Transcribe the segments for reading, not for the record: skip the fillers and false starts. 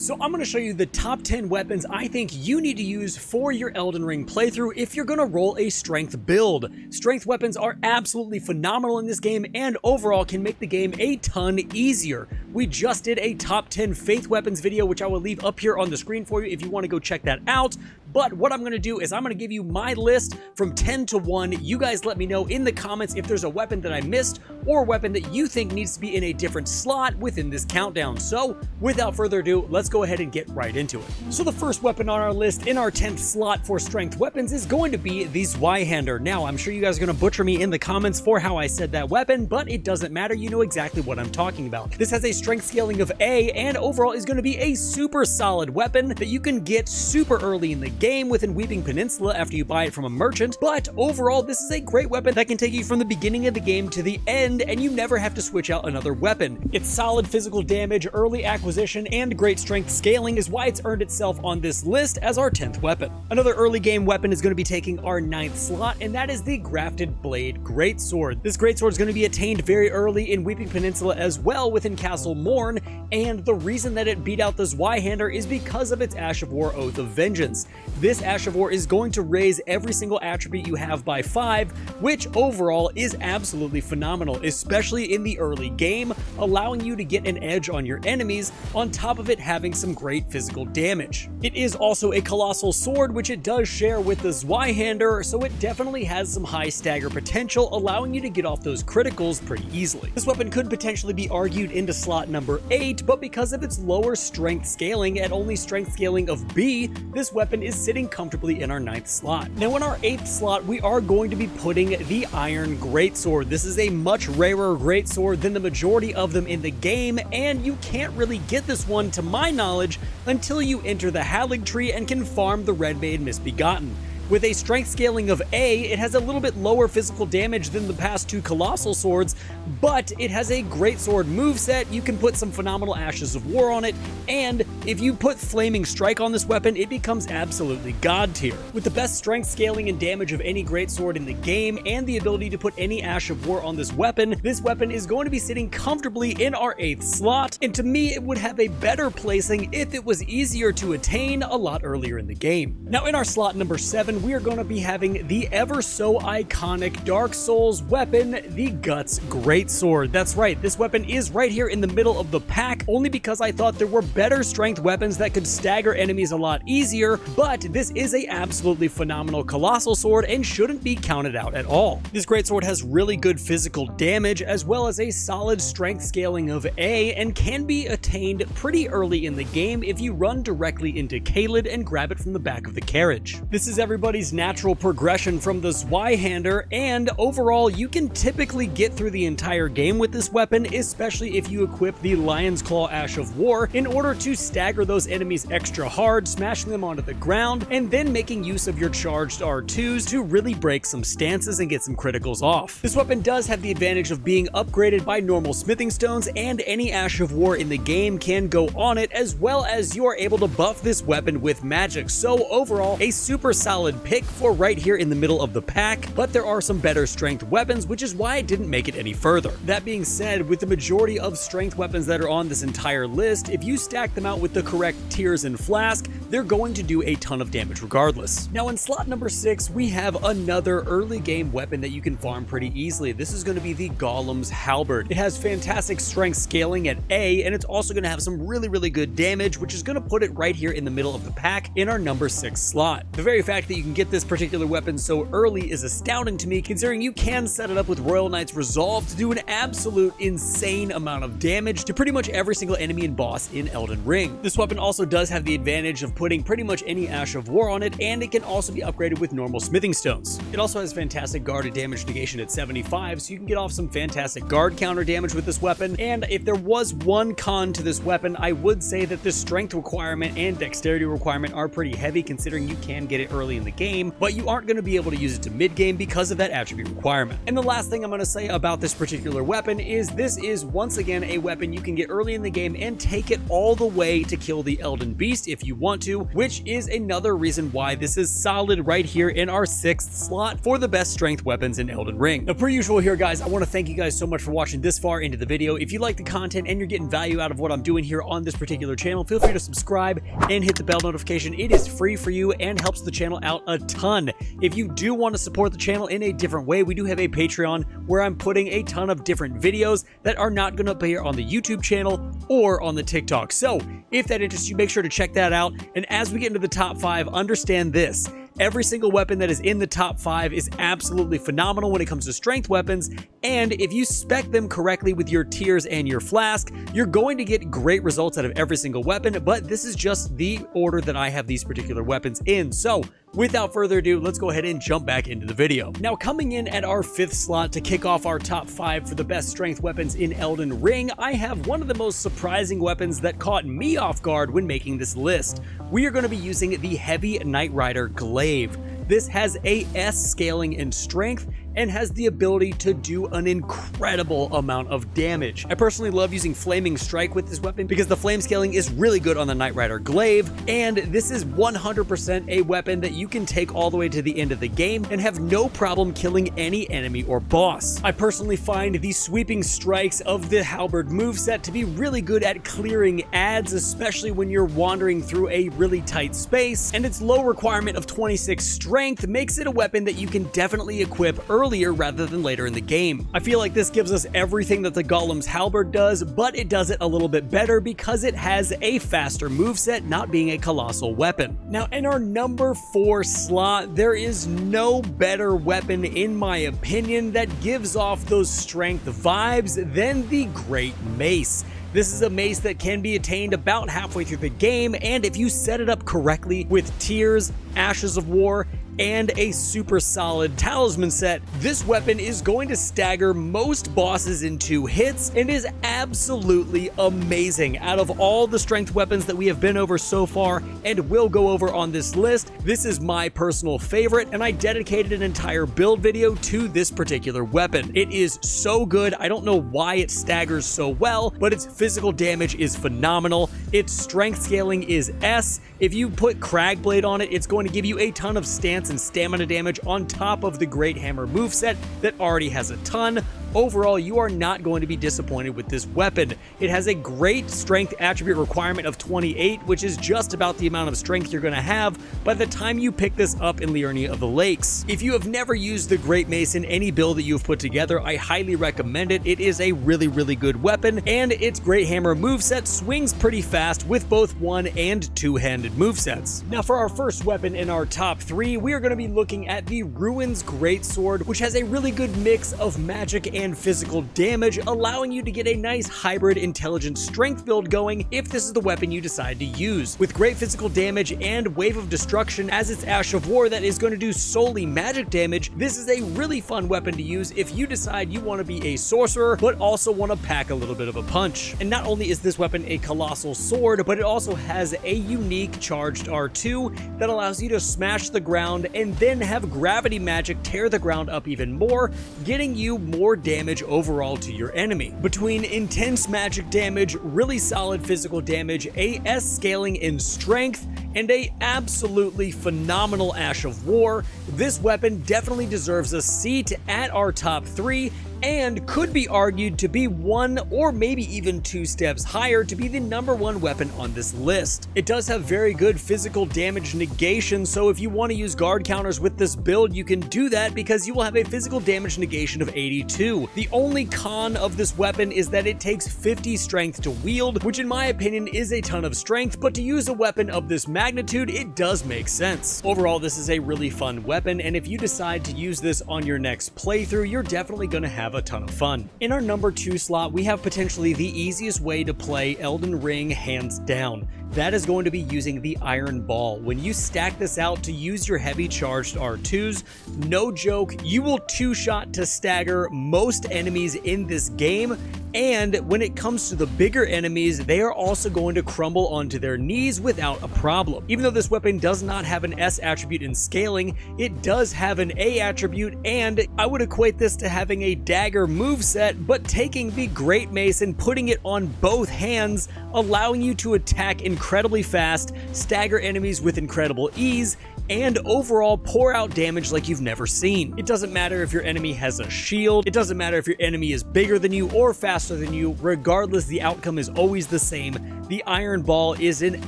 So I'm going to show you the top 10 weapons I think you need to use for your Elden Ring playthrough if you're going to roll a strength build. Strength weapons are absolutely phenomenal in this game and overall can make the game a ton easier. We just did a top 10 faith weapons video, which I will leave up here on the screen for you if you want to go check that out. But what I'm going to do is I'm going to give you my list from 10 to 1. You guys let me know in the comments if there's a weapon that I missed or a weapon that you think needs to be in a different slot within this countdown. So without further ado, let's go ahead and get right into it. So the first weapon on our list in our 10th slot for strength weapons is going to be the Zweihander. Now, I'm sure you guys are going to butcher me in the comments for how I said that weapon, but it doesn't matter. You know exactly what I'm talking about. This has a strength scaling of A and overall is going to be a super solid weapon that you can get super early in the game within Weeping Peninsula after you buy it from a merchant, but overall this is a great weapon that can take you from the beginning of the game to the end and you never have to switch out another weapon. Its solid physical damage, early acquisition, and great strength scaling is why it's earned itself on this list as our 10th weapon. Another early game weapon is going to be taking our 9th slot, and that is the Grafted Blade Greatsword. This greatsword is going to be attained very early in Weeping Peninsula as well within Castle Morn, and the reason that it beat out the Zweihander is because of its Ash of War Oath of Vengeance. This Ash of War is going to raise every single attribute you have by 5, which overall is absolutely phenomenal, especially in the early game, allowing you to get an edge on your enemies, on top of it having some great physical damage. It is also a colossal sword, which it does share with the Zweihander, so it definitely has some high stagger potential, allowing you to get off those criticals pretty easily. This weapon could potentially be argued into slot number 8, but because of its lower strength scaling at only strength scaling of B, this weapon is sitting comfortably in our 9th slot. Now in our 8th slot, we are going to be putting the Iron Greatsword. This is a much rarer greatsword than the majority of them in the game, and you can't really get this one, to my knowledge, until you enter the Hallig tree and can farm the Red Maid Misbegotten. With a strength scaling of A, it has a little bit lower physical damage than the past two colossal swords, but it has a greatsword moveset. You can put some phenomenal Ashes of War on it, and if you put Flaming Strike on this weapon, it becomes absolutely god tier. With the best strength scaling and damage of any greatsword in the game, and the ability to put any Ash of War on this weapon is going to be sitting comfortably in our 8th slot, and to me it would have a better placing if it was easier to attain a lot earlier in the game. Now in our slot number 7, we are going to be having the ever so iconic Dark Souls weapon, the Guts Greatsword. That's right, this weapon is right here in the middle of the pack, only because I thought there were better strength weapons that could stagger enemies a lot easier, but this is a absolutely phenomenal colossal sword and shouldn't be counted out at all. This greatsword has really good physical damage as well as a solid strength scaling of A and can be attained pretty early in the game if you run directly into Caelid and grab it from the back of the carriage. This is everybody's natural progression from the Zweihander, and overall you can typically get through the entire game with this weapon, especially if you equip the Lion's Claw Ash of War in order to stagger those enemies extra hard, smashing them onto the ground, and then making use of your charged R2s to really break some stances and get some criticals off. This weapon does have the advantage of being upgraded by normal smithing stones, and any Ash of War in the game can go on it, as well as you are able to buff this weapon with magic. So overall, a super solid pick for right here in the middle of the pack, but there are some better strength weapons, which is why I didn't make it any further. That being said, with the majority of strength weapons that are on this entire list, if you stack them out with the correct tiers and flask, they're going to do a ton of damage regardless. Now in slot number 6, we have another early game weapon that you can farm pretty easily. This is going to be the Golem's Halberd. It has fantastic strength scaling at A, and it's also going to have some really good damage, which is going to put it right here in the middle of the pack in our number 6 slot. The very fact that you can get this particular weapon so early is astounding to me, considering you can set it up with Royal Knight's Resolve to do an absolute insane amount of damage to pretty much every single enemy and boss in Elden Ring. This weapon also does have the advantage of putting pretty much any Ash of War on it, and it can also be upgraded with normal smithing stones. It also has fantastic guarded damage negation at 75, so you can get off some fantastic guard counter damage with this weapon, and if there was one con to this weapon, I would say that the strength requirement and dexterity requirement are pretty heavy, considering you can get it early in the the game, but you aren't going to be able to use it to mid-game because of that attribute requirement. And the last thing I'm going to say about this particular weapon is this is once again a weapon you can get early in the game and take it all the way to kill the Elden Beast if you want to, which is another reason why this is solid right here in our 6th slot for the best strength weapons in Elden Ring. Now, per usual here, guys, I want to thank you guys so much for watching this far into the video. If you like the content and you're getting value out of what I'm doing here on this particular channel, feel free to subscribe and hit the bell notification. It is free for you and helps the channel out a ton. If you do want to support the channel in a different way, we do have a Patreon where I'm putting a ton of different videos that are not going to appear on the YouTube channel or on the TikTok. So if that interests you, make sure to check that out. And as we get into the top 5, understand this. Every single weapon that is in the top 5 is absolutely phenomenal when it comes to strength weapons, and if you spec them correctly with your tiers and your flask, you're going to get great results out of every single weapon, but this is just the order that I have these particular weapons in. So without further ado, let's go ahead and jump back into the video. Now, coming in at our 5th slot to kick off our top 5 for the best strength weapons in Elden Ring, I have one of the most surprising weapons that caught me off guard when making this list. We are going to be using the Heavy Knight Rider Glaive. This has a S scaling in strength and has the ability to do an incredible amount of damage. I personally love using Flaming Strike with this weapon because the flame scaling is really good on the Knight Rider Glaive, and this is 100% a weapon that you can take all the way to the end of the game and have no problem killing any enemy or boss. I personally find the sweeping strikes of the halberd moveset to be really good at clearing adds, especially when you're wandering through a really tight space, and its low requirement of 26 strength makes it a weapon that you can definitely equip earlier rather than later in the game. I feel like this gives us everything that the Golem's halberd does, but it does it a little bit better because it has a faster moveset, not being a colossal weapon. Now, in our number 4 slot, there is no better weapon, in my opinion, that gives off those strength vibes than the Great Mace. This is a mace that can be attained about halfway through the game, and if you set it up correctly with Tears, Ashes of War, and a super solid talisman set, this weapon is going to stagger most bosses in 2 hits and is absolutely amazing. Out of all the strength weapons that we have been over so far and will go over on this list, this is my personal favorite, and I dedicated an entire build video to this particular weapon. It is so good. I don't know why it staggers so well, but its physical damage is phenomenal. Its strength scaling is S. If you put Cragblade on it, it's going to give you a ton of stance and stamina damage on top of the Great Hammer moveset that already has a ton. Overall, you are not going to be disappointed with this weapon. It has a great strength attribute requirement of 28, which is just about the amount of strength you're going to have by the time you pick this up in Liurnia of the Lakes. If you have never used the Great Mace in any build that you've put together, I highly recommend it. It is a really, really good weapon, and its Great Hammer moveset swings pretty fast with both one- and two-handed movesets. Now, for our first weapon in our top 3, we are going to be looking at the Ruins Greatsword, which has a really good mix of magic and physical damage, allowing you to get a nice hybrid intelligent strength build going if this is the weapon you decide to use. With great physical damage and Wave of Destruction as its Ash of War that is going to do solely magic damage, this is a really fun weapon to use if you decide you want to be a sorcerer but also want to pack a little bit of a punch. And not only is this weapon a colossal sword, but it also has a unique charged R2 that allows you to smash the ground and then have gravity magic tear the ground up even more, getting you more damage overall to your enemy. Between intense magic damage, really solid physical damage, a S scaling in strength, and a absolutely phenomenal Ash of War, this weapon definitely deserves a seat at our top 3 and could be argued to be 1 or maybe even 2 steps higher to be the number 1 weapon on this list. It does have very good physical damage negation, so if you want to use guard counters with this build, you can do that because you will have a physical damage negation of 82. The only con of this weapon is that it takes 50 strength to wield, which in my opinion is a ton of strength, but to use a weapon of this magnitude, it does make sense. Overall, this is a really fun weapon, and if you decide to use this on your next playthrough, you're definitely going to have a ton of fun. In our number 2 slot, we have potentially the easiest way to play Elden Ring hands down. That is going to be using the Iron Ball. When you stack this out to use your heavy charged R2s, no joke, you will 2-shot to stagger most enemies in this game, and when it comes to the bigger enemies, they are also going to crumble onto their knees without a problem. Even though this weapon does not have an S attribute in scaling, it does have an A attribute, and I would equate this to having a dagger moveset, but taking the Great Mace and putting it on both hands, allowing you to attack incredibly fast, stagger enemies with incredible ease, and overall pour out damage like you've never seen. It doesn't matter if your enemy has a shield, it doesn't matter if your enemy is bigger than you or faster than you, regardless, the outcome is always the same. The Iron Ball is an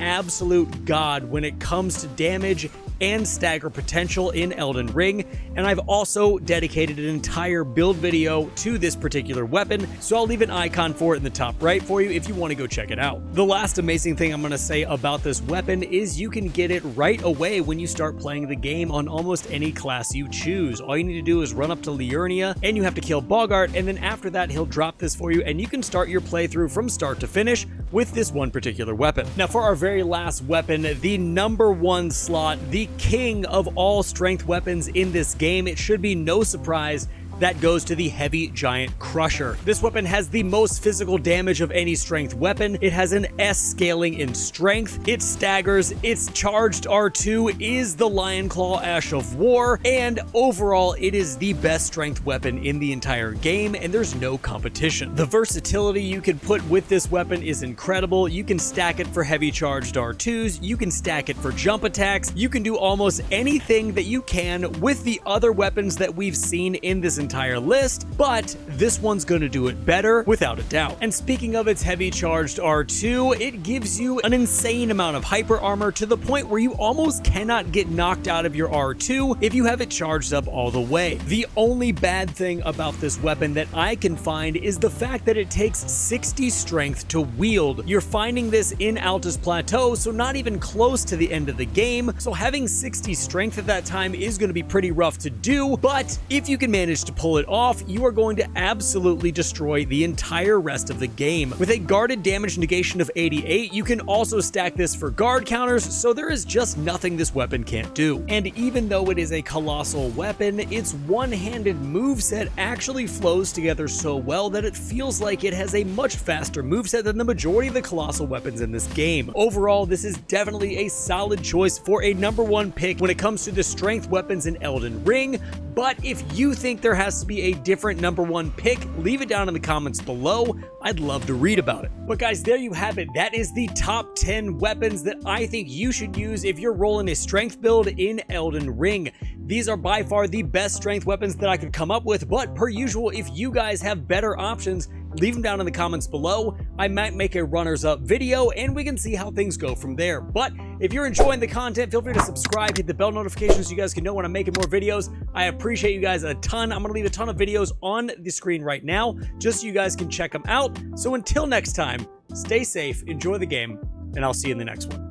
absolute god when it comes to damage and stagger potential in Elden Ring, and I've also dedicated an entire build video to this particular weapon, so I'll leave an icon for it in the top right for you if you want to go check it out. The last amazing thing I'm going to say about this weapon is you can get it right away when you start playing the game on almost any class you choose. All you need to do is run up to Liurnia, and you have to kill Bogart, and then after that he'll drop this for you, and you can start your playthrough from start to finish with this one particular weapon. Now for our very last weapon, the #1 slot, the king of all strength weapons in this game, it should be no surprise that goes to the Heavy Giant Crusher. This weapon has the most physical damage of any strength weapon. It has an S scaling in strength. It staggers. Its charged R2 is the Lion Claw Ash of War, and overall it is the best strength weapon in the entire game, and there's no competition. The versatility you can put with this weapon is incredible. You can stack it for heavy charged R2s, you can stack it for jump attacks, you can do almost anything that you can with the other weapons that we've seen in this entire list, but this one's going to do it better without a doubt. And speaking of its heavy charged R2, it gives you an insane amount of hyper armor to the point where you almost cannot get knocked out of your R2 if you have it charged up all the way. The only bad thing about this weapon that I can find is the fact that it takes 60 strength to wield. You're finding this in Altus Plateau, so not even close to the end of the game, so having 60 strength at that time is going to be pretty rough to do, but if you can manage to pull it off, you are going to absolutely destroy the entire rest of the game. With a guarded damage negation of 88, you can also stack this for guard counters, so there is just nothing this weapon can't do. And even though it is a colossal weapon, its one-handed moveset actually flows together so well that it feels like it has a much faster moveset than the majority of the colossal weapons in this game. Overall, this is definitely a solid choice for a #1 pick when it comes to the strength weapons in Elden Ring, but if you think there has to be a different #1 pick, leave it down in the comments below. I'd love to read about it. But guys, there you have it. That is the top 10 weapons that I think you should use if you're rolling a strength build in Elden Ring. These are by far the best strength weapons that I could come up with, but per usual, if you guys have better options, leave them down in the comments below. I might make a runners-up video, and we can see how things go from there. But if you're enjoying the content, feel free to subscribe, hit the bell notifications so you guys can know when I'm making more videos. I appreciate you guys a ton. I'm going to leave a ton of videos on the screen right now, just so you guys can check them out. So until next time, stay safe, enjoy the game, and I'll see you in the next one.